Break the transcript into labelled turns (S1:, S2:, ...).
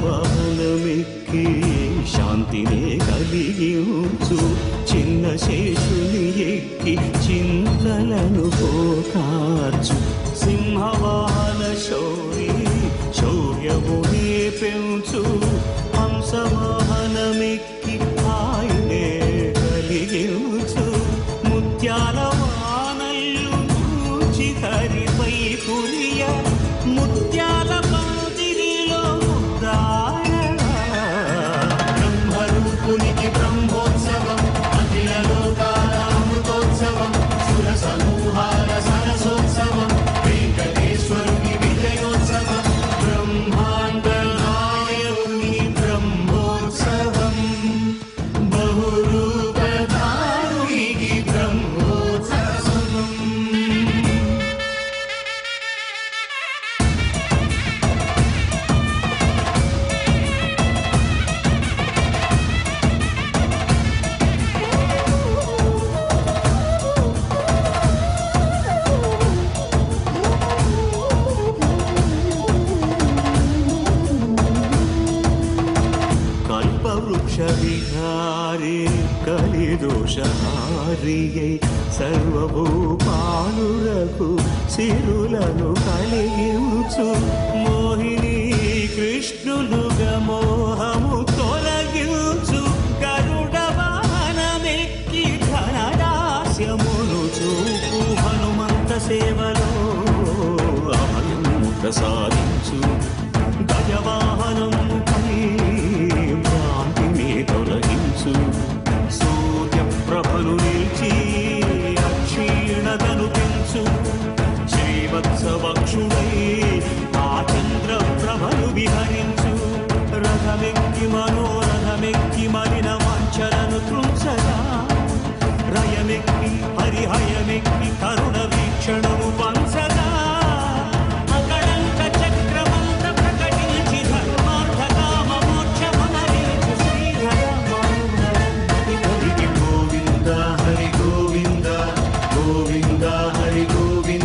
S1: శేషవాహనమెక్కి శాంతినే కలిగించు చిన్న శేషుని ఎక్కి చింతలను పోకార్చు సింహవాహన శౌరి శౌర్యమునే పెంచు హంసవాహనమెక్కి ఆయనే కలిగించు ముత్యాల వానల్లు మూచి హరిపై కురియ ముత్యాల బ్రహ్మరూపునికి బ్రహ్మోత్సవం అఖిల లోకాల అమృతోత్సవం సుర సమూహాల సరసోత్సవం వెంకటేశ్వరుని విజయోత్సవం బ్రహ్మాండ నాయకుని బ్రహ్మోత్సవం బహురూపధారునికి బ్రహ్మోత్సవం. కల్పవృక్ష విహారే కలిదోషహారియై సర్వభూపాలురకు సిరులను కలిగించు మోహిని కృష్ణులుగా మోహము తొలగించు గరుడ వాహనమెక్కి ఘనదాస్యమును చూపు హనుమంత సేవలో అభయము ప్రసాదించు గజవాహనముపై భ్రాంతిని తొలగించు సూర్యప్రభను నిలిచి అక్షీణతను పెంచు శ్రీవత్సవక్షుడై ఆ చంద్రప్రభను విహరించు రథమెక్కి మనోరథమెక్కి మలిన వాంఛలను త్రుంచగా రయమెక్కి హరిహయమెక్కి కరుణ వీక్షణము పంచగా గోవింద హరి గోవింద